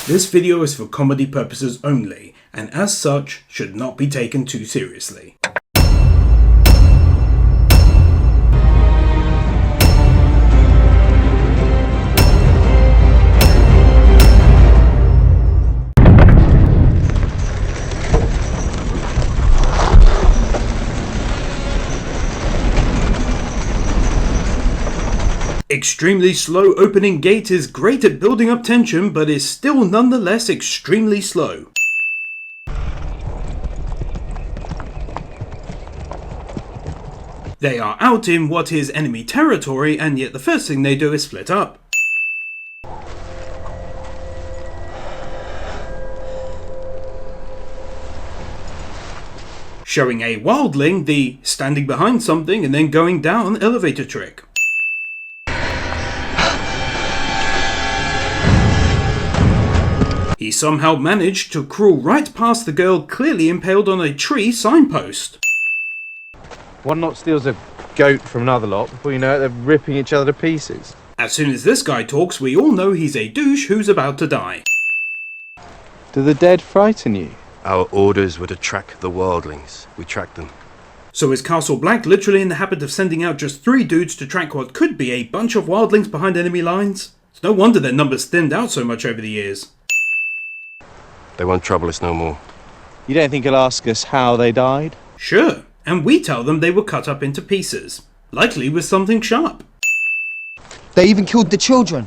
This video is for comedy purposes only, and as such, should not be taken too seriously. Extremely slow opening gate is great at building up tension, but is still nonetheless extremely slow. They are out in what is enemy territory, and yet the first thing they do is split up. Showing a wildling the standing behind something and then going down elevator trick. He somehow managed to crawl right past the girl clearly impaled on a tree signpost. One lot steals a goat from another lot, before you know it they're ripping each other to pieces. As soon as this guy talks, we all know he's a douche who's about to die. Do the dead frighten you? Our orders were to track the wildlings. We tracked them. So is Castle Black literally in the habit of sending out just 3 dudes to track what could be a bunch of wildlings behind enemy lines? It's no wonder their numbers thinned out so much over the years. They won't trouble us no more. You don't think he'll ask us how they died? Sure, and we tell them they were cut up into pieces, likely with something sharp. They even killed the children.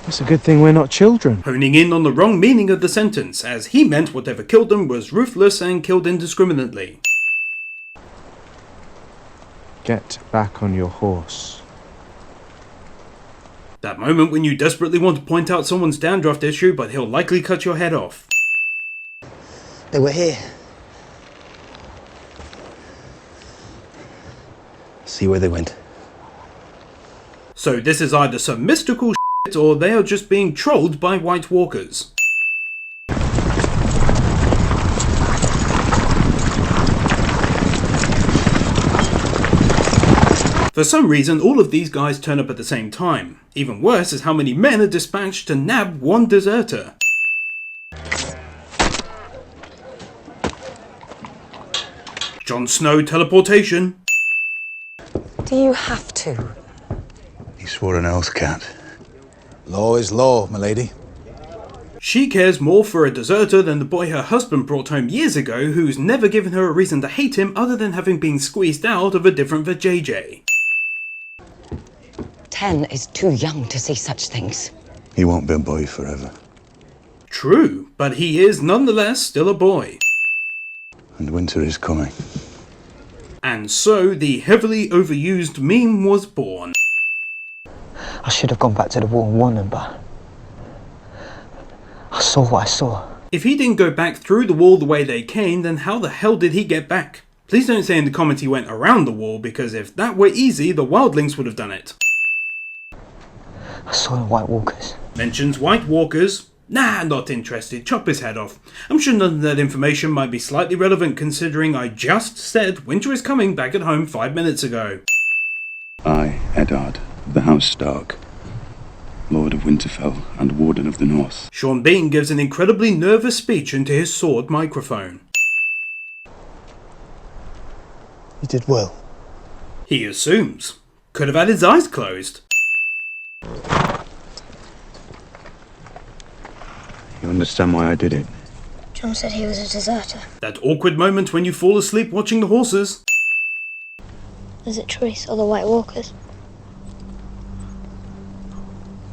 It's a good thing we're not children. Honing in on the wrong meaning of the sentence, as he meant whatever killed them was ruthless and killed indiscriminately. Get back on your horse. That moment when you desperately want to point out someone's dandruff issue, but he'll likely cut your head off. They were here. See where they went. So this is either some mystical shit, or they are just being trolled by White Walkers. For some reason, all of these guys turn up at the same time. Even worse is how many men are dispatched to nab one deserter. Jon Snow teleportation. Do you have to? He swore an oath, Cat. Law is law, milady. She cares more for a deserter than the boy her husband brought home years ago, who's never given her a reason to hate him other than having been squeezed out of a different vajayjay. 10 is too young to see such things. He won't be a boy forever. True, but he is nonetheless still a boy. And winter is coming. And so the heavily overused meme was born. I should have gone back to the wall and warned them, but I saw what I saw. If he didn't go back through the wall the way they came, then how the hell did he get back? Please don't say in the comment he went around the wall, because if that were easy, the wildlings would have done it. I saw the White Walkers. Mentions White Walkers. Nah, not interested. Chop his head off. I'm sure none of that information might be slightly relevant considering I just said winter is coming back at home 5 minutes ago. I, Eddard, of the House Stark, Lord of Winterfell and Warden of the North. Sean Bean gives an incredibly nervous speech into his sword microphone. You did well. He assumes. Could have had his eyes closed. You understand why I did it? Jon said he was a deserter. That awkward moment when you fall asleep watching the horses. Is it Trees or the White Walkers?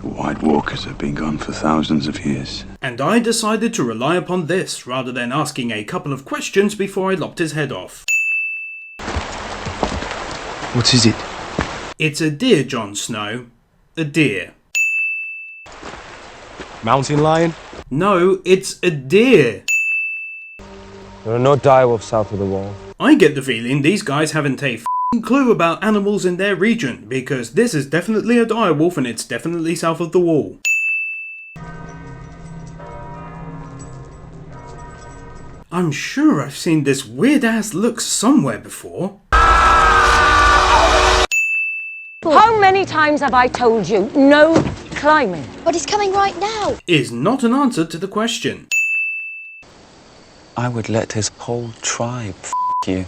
The White Walkers have been gone for thousands of years. And I decided to rely upon this rather than asking a couple of questions before I lopped his head off. What is it? It's a deer, Jon Snow. A deer. Mountain lion? No, it's a deer. There are no direwolves south of the wall. I get the feeling these guys haven't a f***ing clue about animals in their region, because this is definitely a direwolf and it's definitely south of the wall. I'm sure I've seen this weird ass look somewhere before. How many times have I told you, no climbing. But he's coming right now. Is not an answer to the question. I would let his whole tribe you.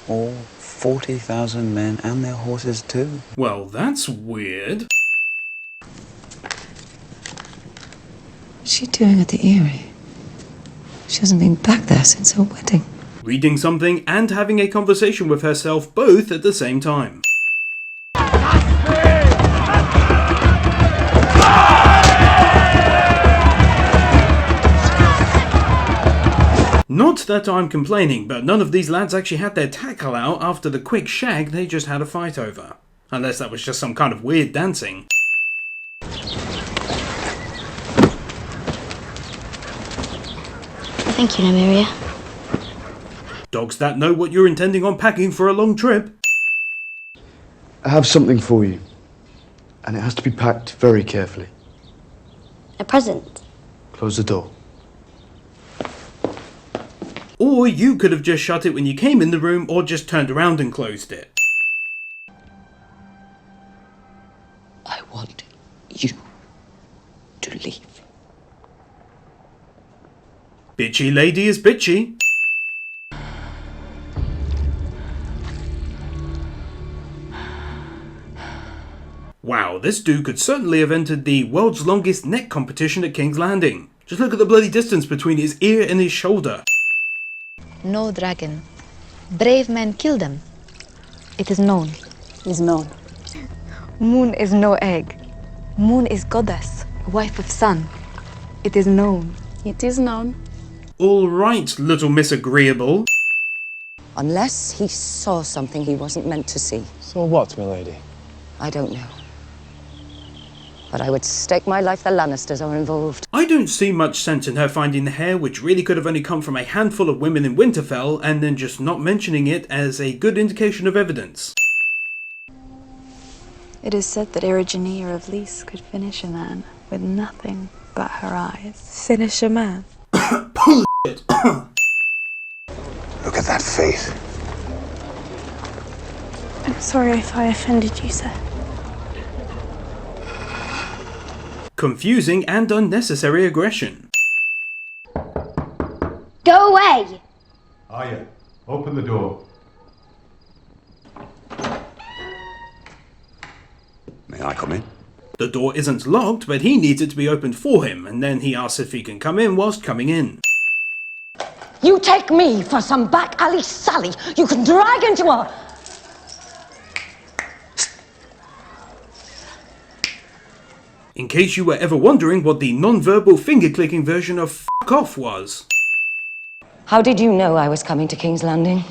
All 40,000 men and their horses too. Well, that's weird. What's she doing at the Eyrie? She hasn't been back there since her wedding. Reading something and having a conversation with herself both at the same time. Not that I'm complaining, but none of these lads actually had their tackle out after the quick shag they just had a fight over. Unless that was just some kind of weird dancing. Thank you, Nymeria. Dogs that know what you're intending on packing for a long trip. I have something for you, and it has to be packed very carefully. A present. Close the door. Or you could have just shut it when you came in the room, or just turned around and closed it. I want you to leave. Bitchy lady is bitchy. Wow, this dude could certainly have entered the world's longest neck competition at King's Landing. Just look at the bloody distance between his ear and his shoulder. No dragon. Brave men kill them. It is known. Is known. Moon is no egg. Moon is goddess, wife of sun. It is known. It is known. Alright, little Miss Agreeable. Unless he saw something he wasn't meant to see. So what, milady? I don't know. But I would stake my life the Lannisters are involved. I don't see much sense in her finding the hair, which really could have only come from a handful of women in Winterfell, and then just not mentioning it as a good indication of evidence. It is said that Erigenia of Lys could finish a man with nothing but her eyes. Finish a man? Bullshit. Look at that face. I'm sorry if I offended you, sir. Confusing and unnecessary aggression. Go away! Arya, open the door. May I come in? The door isn't locked, but he needs it to be opened for him, and then he asks if he can come in whilst coming in. You take me for some back alley Sally you can drag into a... In case you were ever wondering what the non-verbal finger-clicking version of F*** off was. How did you know I was coming to King's Landing?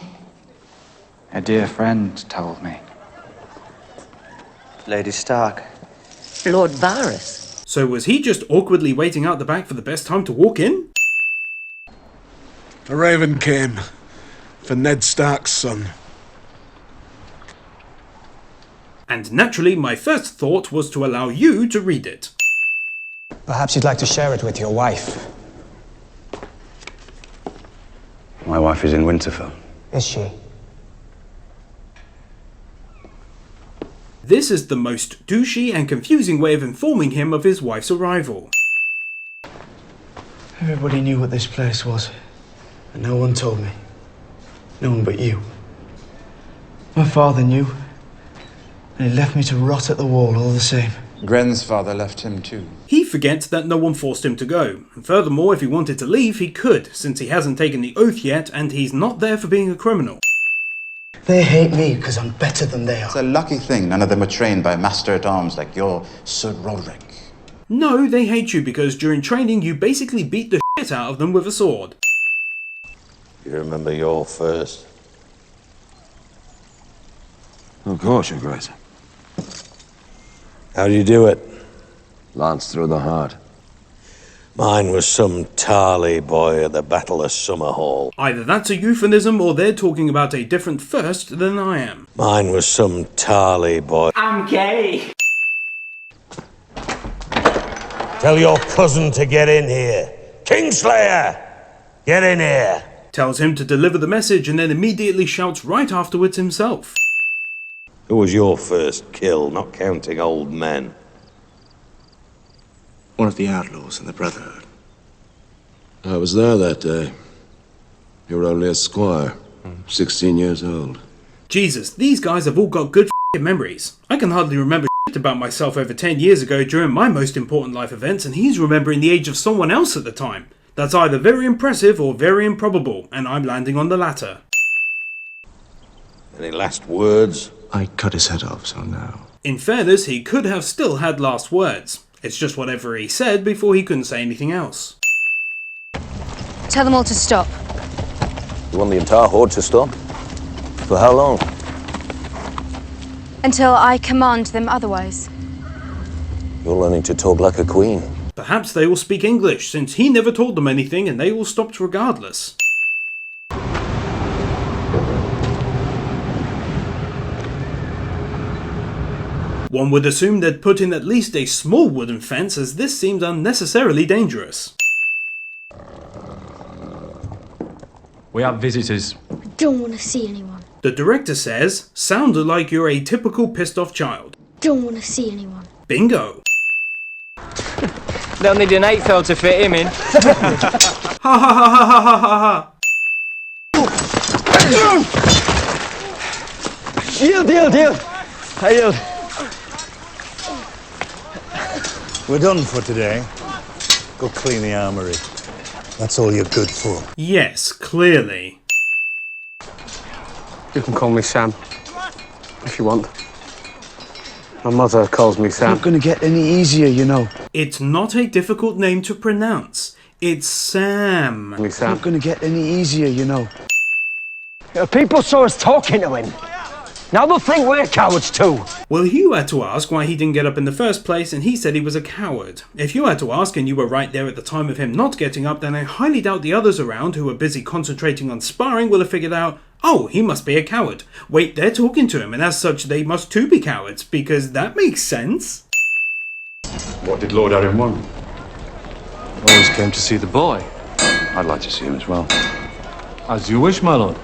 A dear friend told me. Lady Stark. Lord Varys. So was he just awkwardly waiting out the back for the best time to walk in? A raven came for Ned Stark's son. And naturally, my first thought was to allow you to read it. Perhaps you'd like to share it with your wife. My wife is in Winterfell. Is she? This is the most douchey and confusing way of informing him of his wife's arrival. Everybody knew what this place was, and no one told me. No one but you. My father knew, and he left me to rot at the wall all the same. Gren's father left him too. He forgets that no one forced him to go, and furthermore, if he wanted to leave, he could, since he hasn't taken the oath yet, and he's not there for being a criminal. They hate me because I'm better than they are. It's a lucky thing none of them were trained by master-at-arms like your Sir Roderick. No, they hate you because during training you basically beat the shit out of them with a sword. You remember your first? Of course, Your Grace. How do you do it? Lance through the heart. Mine was some Tarly boy at the Battle of Summerhall. Either that's a euphemism or they're talking about a different first than I am. Mine was some Tarly boy. I'm gay. Tell your cousin to get in here. Kingslayer! Get in here! Tells him to deliver the message and then immediately shouts right afterwards himself. Who was your first kill, not counting old men? One of the outlaws in the Brotherhood. I was there that day. You were only a squire, 16 years old. Jesus, these guys have all got good f***ing memories. I can hardly remember shit about myself over 10 years ago during my most important life events, and he's remembering the age of someone else at the time. That's either very impressive or very improbable, and I'm landing on the latter. Any last words? I cut his head off, so no. In fairness, he could have still had last words. It's just whatever he said before he couldn't say anything else. Tell them all to stop. You want the entire horde to stop? For how long? Until I command them otherwise. You're learning to talk like a queen. Perhaps they will speak English, since he never told them anything and they all stopped regardless. One would assume they'd put in at least a small wooden fence, as this seems unnecessarily dangerous. We have visitors. I don't want to see anyone. The director says, sounded like you're a typical pissed off child. Don't want to see anyone. Bingo. They'll need an 8-fel to fit him in. Ha ha ha ha ha ha ha. Yield. I yield. We're done for today. Go clean the armory. That's all you're good for. Yes, clearly. You can call me Sam, if you want. My mother calls me Sam. It's not going to get any easier, you know. It's not a difficult name to pronounce. It's Sam. It's not going to get any easier, you know. People saw us talking to him. Now they'll think we're cowards too. Well, you had to ask why he didn't get up in the first place, and he said he was a coward. If you had to ask and you were right there at the time of him not getting up, then I highly doubt the others around who were busy concentrating on sparring will have figured out, oh, he must be a coward. Wait, they're talking to him, and as such they must too be cowards, because that makes sense. What did Lord Arryn want? Always came to see the boy. I'd like to see him as well. As you wish, my lord.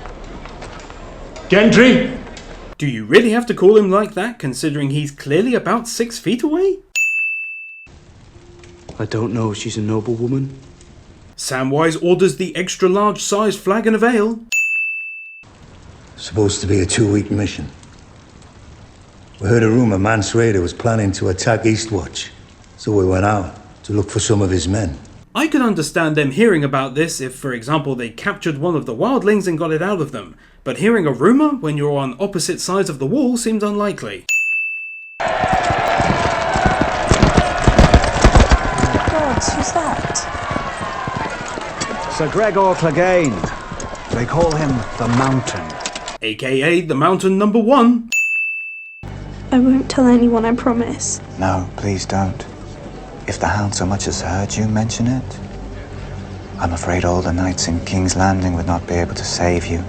Gendry! Do you really have to call him like that, considering he's clearly about 6 feet away? I don't know if she's a noble woman. Samwise orders the extra large sized flagon of ale. Supposed to be a 2-week mission. We heard a rumour Mance Rayder was planning to attack Eastwatch, so we went out to look for some of his men. I could understand them hearing about this if, for example, they captured one of the wildlings and got it out of them, but hearing a rumour when you're on opposite sides of the wall seems unlikely. God, who's that? Sir Gregor Clegane. They call him the Mountain. AKA the Mountain number 1. I won't tell anyone, I promise. No, please don't. If the Hound so much as heard you mention it, I'm afraid all the knights in King's Landing would not be able to save you.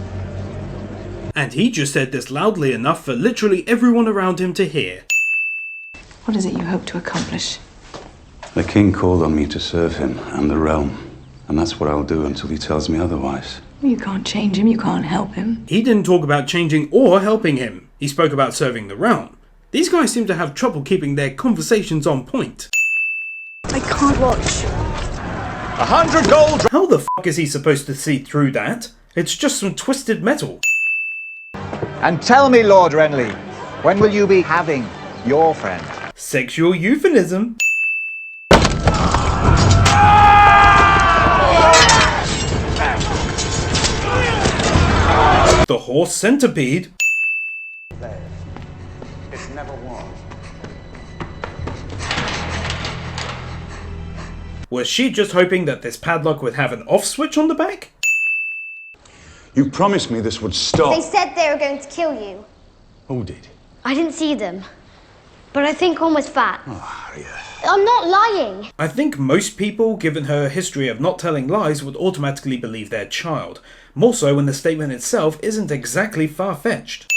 And he just said this loudly enough for literally everyone around him to hear. What is it you hope to accomplish? The king called on me to serve him and the realm, and that's what I'll do until he tells me otherwise. You can't change him, you can't help him. He didn't talk about changing or helping him. He spoke about serving the realm. These guys seem to have trouble keeping their conversations on point. I can't watch. 100 gold! How the fuck is he supposed to see through that? It's just some twisted metal. And tell me, Lord Renly, when will you be having your friend? Sexual euphemism. The horse centipede. It's never was. Was she just hoping that this padlock would have an off switch on the back? You promised me this would stop. They said they were going to kill you. Who did? I didn't see them. But I think one was fat. Oh, yeah. I'm not lying. I think most people, given her history of not telling lies, would automatically believe their child. More so when the statement itself isn't exactly far-fetched.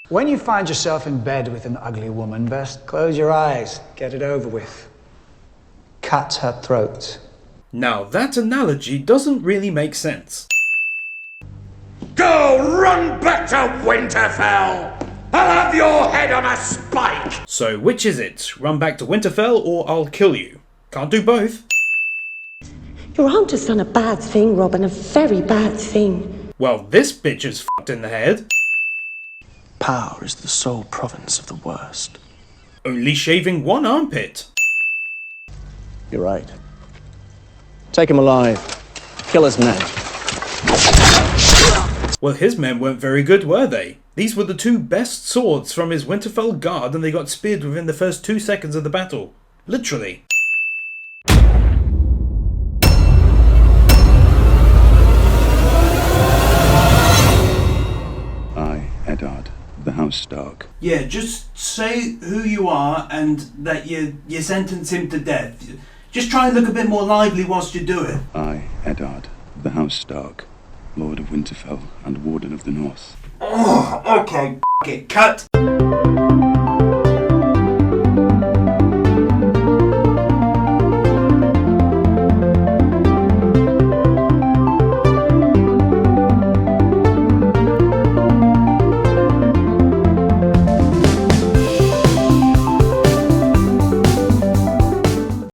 When you find yourself in bed with an ugly woman, best close your eyes, get it over with. Cut her throat. Now that analogy doesn't really make sense. Go run back to Winterfell! I'll have your head on a spike! So which is it? Run back to Winterfell or I'll kill you? Can't do both. Your aunt has done a bad thing, Robin, a very bad thing. Well, this bitch is fucked in the head. Power is the sole province of the worst. Only shaving one armpit. You're right. Take him alive. Kill his men. Well, his men weren't very good, were they? These were the two best swords from his Winterfell guard, and they got speared within the first 2 seconds of the battle. Literally. I, Eddard, the House Stark. Yeah, just say who you are and that you sentence him to death. Just try and look a bit more lively whilst you do it. I, Eddard, the House Stark, Lord of Winterfell and Warden of the North. Oh, okay, f*** it, cut!